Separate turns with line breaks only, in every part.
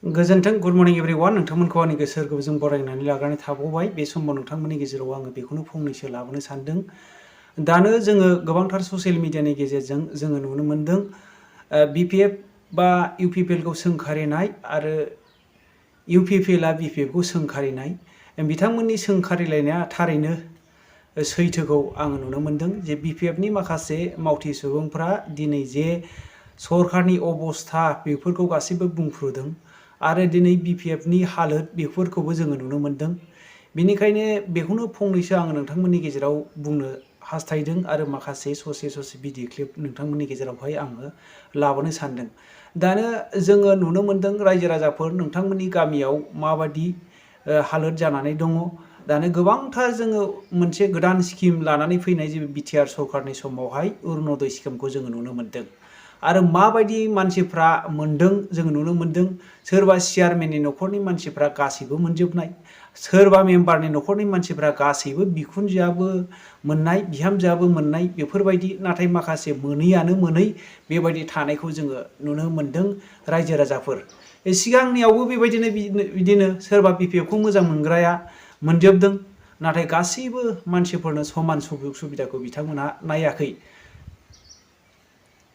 गोजोन्थों good morning everyone नोंथांमोनखौ आंनि गोसो गोरबोजों बरायनानै लाग्रानै थाबावबाय बे समाव नोंथांमोननि गेजेराव आङो बेखौनो फंनैसो लाबोनो सानदों। दानो जोङो गोबांथार ससियेल मिडियानि गेजेरजों जोङो नुनो मोनदों बिपिएफ बा इउपिपिएलखौ सोंखारिनाय आरो इउपिपिएलआ बिपिएफखौ सोंखारिनाय बिथांमोननि सोंखारिलायनाया थारैनो सैथोखौ आङो नुनो मोनदों जे बिपिएफनि माखासे मावथि सुबुंफ्रा दिनै जे सरकारनि अबस्था बेफोरखौ गासैबो बुंफ्रुदों आरो दिनै बिपिएफनि हालोद बेफोरखौबो जोङो नुनो मोनदों। बेनिखायनो बेखौनो फंनैसो आङो नोंथांमोननि गेजेराव बुंनो हास्थायदों आरो माखासे ससे भिडिअ क्लिप नोंथांमोननि गेजेरावहाय आङो लाबोनो सानदों। दानो जोङो नुनो मोनदों रायजो राजाफोर नोंथांमोननि गामियाव माबादि हालोद जानानै दङ। दानो गोबांथार जोङो मोनसे गोदान स्किम लानानै फैनाय जे बिटिआर सरकारनि समावहाय अरुणोदय स्किमखौ जोङो नुनो मोनदों आरो माबायदि मानसिफ्रा मोनदों जोङो नुनो मोनदों। सोरबा चेयारमेननि न'खरनि मानसिफ्रा गासैबो मोनजोबनाय, सोरबा मेम्बारनि न'खरनि मानसिफ्रा गासैबो बिखुनजोआबो मोननाय बिहामजोआबो मोननाय बेफोरबायदि, नाथाय माखासे मोनैयानो मोनै बेबायदि थानायखौ जोङो नुनो मोनदों रायजो राजाफोर। सिगांनियावबो बिदिनो सोरबा बिपिएफखौ मोजां मोनग्राया मोनजोबदों, नाथाय गासैबो मानसिफोरनो समान सुजुग सुबिदाखौ बिथांमोना नायाखै।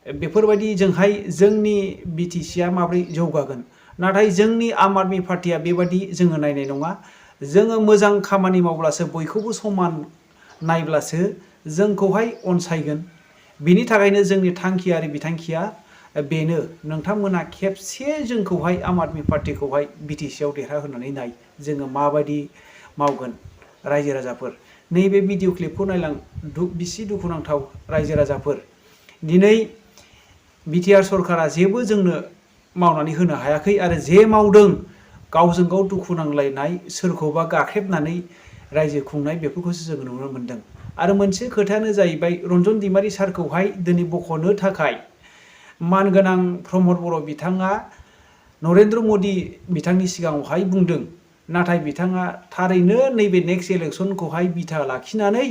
बेफोरबायदिजोंहाय जोंनि बिटिसिआ माबोरै जौगागोन, नाथाय जोंनि आम आदमी पार्टिया बेबायदि जोङो नायनाय नङा। जोङो मोजां खामानि मावब्लासो बयखौबो समान नायब्लासो जोंखौहाय अनसायगोन। बिनि थाखायनो जोंनि थांखि आरो बिथांखिया बेनो, नोंथांमोना खेबसे जोंखौहाय आम आदमी पार्टिखौहाय बिटिसिआव देरहाहोनानै नाय जोङो माबायदि मावगोन। रायजो राजाफोर नैबे भिडिअ क्लिपखौ नायलां बिसि दुखुनांथाव रायजो राजाफोर। दिनै बिटिआर सरकारा जेबो जोंनो मावनानै होनो हायाखै आरो जे मावदों गावजों गाव दुखु नांलायनाय, सोरखौबा गाख्रेबनानै रायजो खुंनाय बेफोरखौसो जोङो नुनो मोनदों। आरो मोनसे खोथायानो जाहैबाय रन्जन दैमारि सारखौहाय दिनै बख'नो थाखाय मानगोनां प्रमद बर' बिथाङा नरेन्द्र मदि बिथांनि सिगाङावहाय बुंदों, नाथाय बिथाङा थारैनो नैबे नेक्स्ट इलेक्सनखौहाय बिथा लाखिनानै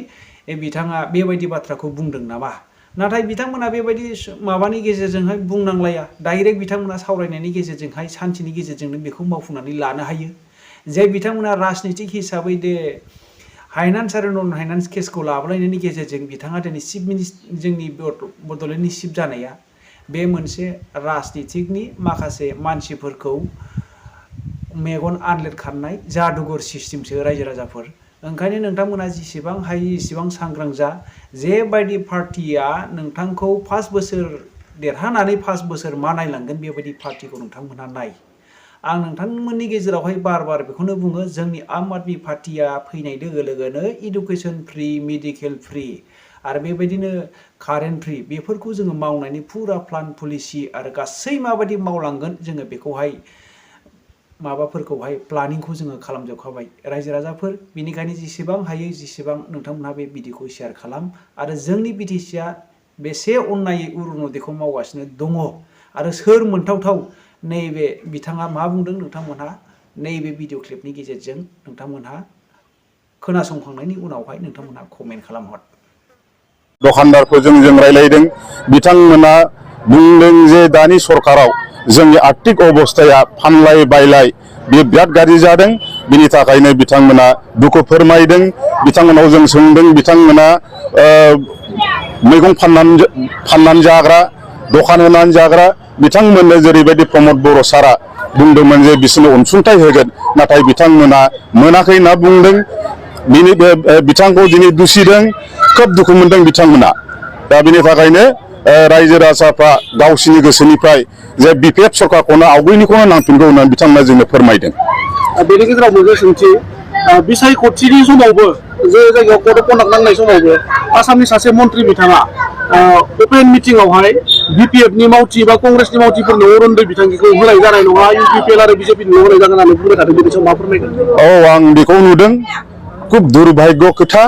बिथाङा बेबायदि बाथ्राखौ बुंदों नामा? नाथाय बिथांमोना बेबायदि माबानि गेजेरजोंहाय बुंनांलाया, डाइरेक्ट बिथांमोना सावरायनायनि गेजेरजोंहाय सान्थिनि गेजेरजोंनो बेखौ मावफुंनानै लानो हायो। जे बिथांमोना राजनितिक हिसाबै दे फाइनान्स आरो नन फाइनान्स केसखौ लाबोलायनायनि गेजेरजों बिथाङा दिनै चिफ मिनिस्टार जोंनि बड'लेण्डनि चिफ जानाया बे मोनसे राजनितिकनि माखासे मानसिफोरखौ मेगन आनलेट खालामनाय जादुगर सिस्टेमसो रायजो राजाफोर। ओंखायनो नोंथांमोना जेसेबां हायो एसेबां सांग्रां जा। जेबायदि पार्टिया नोंथांखौ 5 बोसोर देरहानानै 5 बोसोर मा नायलांगोन बेबायदि पार्टिखौ नोंथांमोनहा नाय। आं नोंथांमोननि गेजेरावहाय बार बेखौनो बुङो, जोंनि आम आदमी पार्टिया फैनाय लोगो लोगोनो इडुकेसन फ्रि, मेडिकेल फ्रि आरो बेबायदिनो कारेन्ट फ्रि बेफोरखौ जोङो मावनायनि फुरा प्लान पलिसि आरो गासै माबायदि मावलांगोन जोङो बेखौहाय माबाफोरखौहाय प्लानिंखौ जोङो खालामजोबखाबाय रायजो राजाफोर। बेनिखायनो जेसेबां हायो जेसेबां नोंथांमोनहा बे भिडिअखौ शेयार खालाम आरो जोंनि बिटिसिआ बेसे अननायै अरुणोदयखौ मावगासिनो दङ आरो सोर मोनथावथाव नैबे बिथाङा मा बुंदों नोंथांमोनहा नैबे भिडिअ क्लिपनि गेजेरजों नोंथांमोनहा खोनासंखांनायनि उनावहाय नोंथांमोनहा कमेन्ट खालामहर।
दखानदारफोरजों जों रायलायदों, बिथांमोना बुंदों जे दानि सरकाराव जोंनि आर्थिक अबस्थाया फानलाय बायलाय बे बिराद गाज्रि जादों। बिनि थाखायनो बिथांमोना दुखु फोरमायदों। बिथांमोनाव जों सोंदों, बिथांमोना मैगं फाननानै जाग्रा, दखान होनानै जाग्रा, बिथांमोननो जेरैबायदि प्रमद बर' सारा बुंदोंमोन जे बिसोरनो अनसुंथाइ होगोन, नाथाय बिथांमोना मोनाखै होनना बुंदों। बिथांखौ दिनै दुसिदों, खोब दुखु मोनदों बिथांमोना। दा बिनि थाखायनो रायजो राजाफ्रा गावसिनि गोसोनिफ्राय जे बिपिएफ सरकारखौनो आवगयनिखौनो नांफिनगौ होननानै बिथांमोना जोंनो फोरमायदों।
बेनि गेजेराव मोनसे सोंथि, बिसायख'थिनि समावबो जे जायगायाव कड अफ कन्डाक्ट नांनाय समावबो आसामनि सासे मन्त्रि बिथाङा अपेन मिटिंआवहाय बिपिएफनि मावथि बा कंग्रेसनि मावथिफोरनो अरुणोदय बिथांखिखौ होनाय जानाय नङा, इउपिपिएल आरो बिजेपिनिल' होनाय जागोन होननानै बुंबाय थादों। बेनि सायाव मा फोरमायगोन?
औ, आं बेखौ नुदों। खुब दुर्भाग्य खोथा,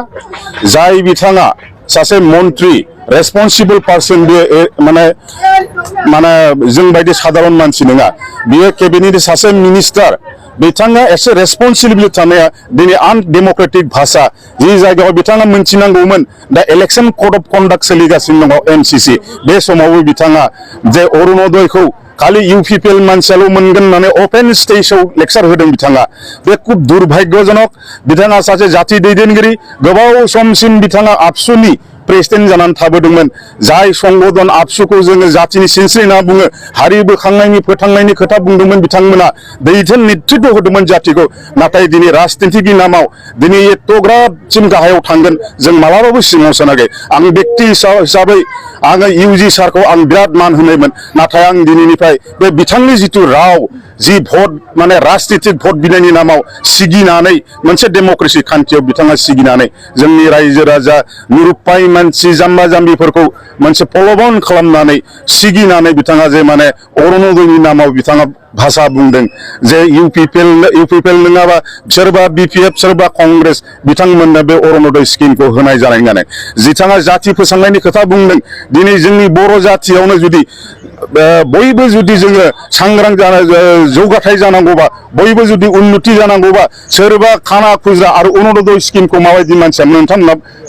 जाय बिथाङा सासे मन्त्रि रेसपन्सिबल पार्सन, बे माने जों बायदि साधारन मानसि नङा, बियो केबिनेटनि सासे मिनिस्टार। बिथाङा एसे रेसपन्सिबिलिटि थानाया दिनै आनडेम'क्रेटिक भाषा जि जायगायाव बिथाङा मोनथिनांगौमोन दा इलेक्सन कड अफ कन्डाक्ट सोलिगासिनो दङ एमसिसि, बे समावबो बिथाङा जे अरुणोदयखौ खालि UPPL मानसियाल' मोनगोन होननानै अपेन स्टेजाव लेक्सार होदों बिथाङा बे खुब दुर्भाग्यजनक बिथाङा सासे जाथि दैदेनगिरि गोबाव समसिम बिथाङा आबसुनि प्रेसिडेन्ट जानानै थाबोदोंमोन जाय संगठन आबसुखौ जोङो जातिनि सिनस्रि होनना बुङो हारि बोखांनायनि फोथांनायनि खोथा बुंदोंमोन बिथांमोना दैथोन नेतृत्व होदोंमोन जातिखौ नाथाय दिनै राजनितिनि नामाव दिनै एथ'ग्राबसिम गाहायाव थांगोन जों मालाबाबो सिङाव सानाखै आं बेक्ति हिसाबै आङो UG सारखौ आं बिराद मान होनायमोन नाथाय आं दिनैनिफ्राय बे बिथांनि जिथु राव जि भट माने राजनितिक भट बिनायनि नामाव सिगिनानै मोनसे डेम'क्रेसि खान्थियाव बिथाङा सिगिनानै जोंनि रायजो राजा निरुपाय मानसि जाम्बा जाम्बिफोरखौ मोनसे प्रल'भन खालामनानै सिगिनानै बिथाङा जे माने अरुण'दयनि नामाव बिथाङा भाषा बुंदों जे UPPL नङाबा सोरबा BPF सोरबा कंग्रेस बिथांमोननो बे अरुण'दय स्किमखौ होनाय जानाय नङा बिथाङा जाति फोसाबनायनि खोथा बुंदों दिनै जोंनि बर' जातियावनो जुदि बयबो जुदि जोङो सांग्रां जौगाथाय जानांगौबा बयबो जुदि उन्नति जानांगौबा सोरबा खाना खुज्रा आरो अरुण'दय स्किमखौ माबायदि मानसिया मोनथाम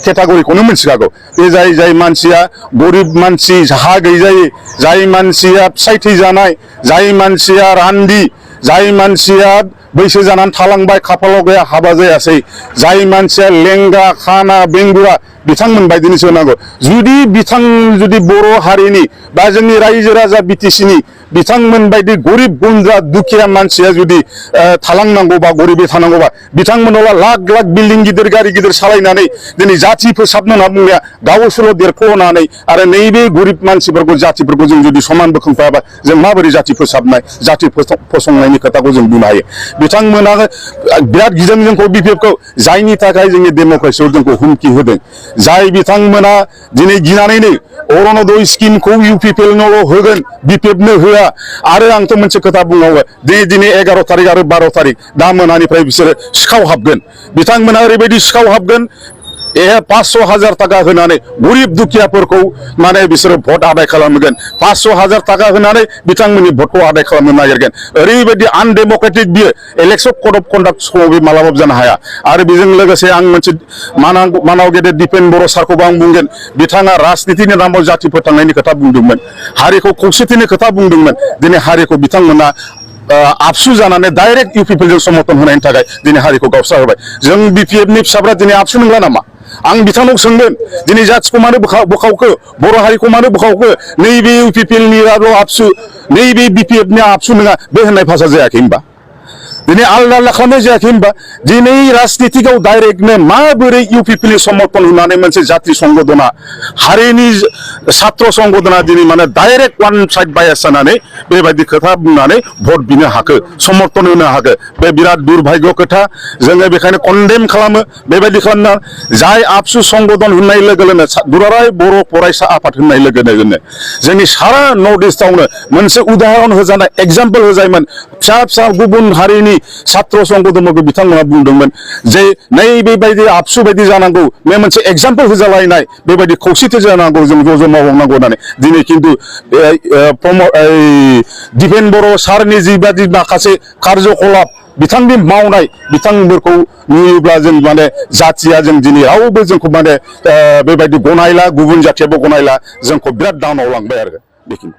केटागरिखौनो मिथिखागौ बे जाय मानसिया गरिब मानसि हा गैजायै जाय मानसिया फिसाय थैजानाय जाय मानसिया रान्दि जाय मानसिया बैसो जानानै थालांबाय खाफालाव गैया हाबा जायासै जाय मानसिया लेंगा खाना बेंगुरा बिथांमोन बायदिनिसो होनांगौ जुदि बर' हारिनि बा जोंनि रायजो राजा BTCनि बिथांमोन बायदि गरिब गुन्द्रा दुखिया मानसिया जुदि थालांनांगौबा गरिबै थानांगौबा बिथांमोनाव लाख लाख बिल्डिं गिदिर गारि गिदिर सालायनानै दिनै जाति फोसाबनो होनना बुंनाया गावसोरल' देरख'नानै आरो नैबे गरिब मानसिफोरखौ जातिफोरखौ जों जुदि समान बोखांफायाबा जों माबोरै जाति फोसाबनाय जाति फसंनायनि खोथाखौ जों बुंनो हायो बिथांमोना बिराद गिदों जोंखौ BPFखौ जायनि थाखाय जोंनि डेम'क्रेसियाव जोंखौ हुमखि होदों जाय बिथांमोना दिनै गिनानैनो अरुण'दय स्किमखौ UPPLनोल' होगोन BPFनो होआ आरो आंथ' मोनसे खोथा बुंबावो दिनै 11 तारिख आरो 12 तारिख दा मोनानिफ्राय बिसोरो सिखाव हाबगोन बिथांमोना ओरैबायदि सिखाव हाबगोन 500,000 थाखा होनानै गरिब दुखियाफोरखौ माने बिसोरो भट आदाय खालामगोन 500,000 थाखा होनानै बिथांमोननि भटखौ आदाय खालामनो नागिरगोन ओरैबायदि आनडेम'क्रेटिक बियो इलेक्शन कड अफ कन्डाक्ट समाव बे मालाबाबो जानो हाया आरो बेजों लोगोसे आं मोनसे मानाव गेदेर दिपेन बर' सारखौबो आं बुंगोन बिथाङा राजनितिनि नामाव जाति फोथांनायनि खोथा बुंदोंमोन हारिखौ खौसेथिनि खोथा बुंदोंमोन दिनै हारिखौ बिथांमोना आबसु जानानै डाइरेक्ट UPPLजों समर्थन होनायनि थाखाय दिनै हारिखौ गावस्रा होबाय जों BPFनि फिसाफ्रा दिनै आबसु नंला नामा आं बिथांनाव सोंगोन दिनै जातिखौ मानो बोखावखो बर' हारिखौ मानो बोखावखो नैबे UPPLनि आबसु नैबे BPFनि आबसु नङा बे होननाय भाषा जायाखै होनबा दिनै आलदा आलदा खालामनाय जायाखै होनबा दिनै राजनितिकआव डाइरेक्टनो माबोरै UPPLनि समर्थन होनानै मोनसे जाति संगठना हारिनि छात्र संगठना दिनै माने डाइरेक्ट वान साइड बायास जानानै बेबायदि खोथा बुंनानै भट बिनो हाखो समर्थन होनो हाखो बे बिराद दुर्भाग्य खोथा जोङो बेखायनो कन्डेम खालामो बेबायदि खालामना जाय आबसु संगठन होननाय लोगो लोगोनो दुलाराय बर' फरायसा आफाद होननाय लोगो लोगोनो जोंनि सारा नर्थ इस्टआवनो मोनसे उदाहरन होजानाय एग्जाम्पल होजायोमोन फिसा फिसा गुबुन हारिनि छात्र संगठनफोरखौ बिथांमोना बुंदोंमोन जे नैबेबायदि आबसु बायदि जानांगौ बे मोनसे एग्जाम्पल होजालायनाय बेबायदि खौसेथि जानांगौ जों ज' ज' मावनांगौ होननानै दिनै खिन्थु दिपेन बर' सारनि जिबायदि माखासे कार्यकलाप बिथांनि मावनाय बिथांमोनखौ नुयोब्ला जों माने जातिया जों दिनै रावबो जोंखौ माने बेबायदि गनायला गुबुन जातियाबो गनायला जोंखौ बिराद डाउनाव लांबाय आरो बेखिनि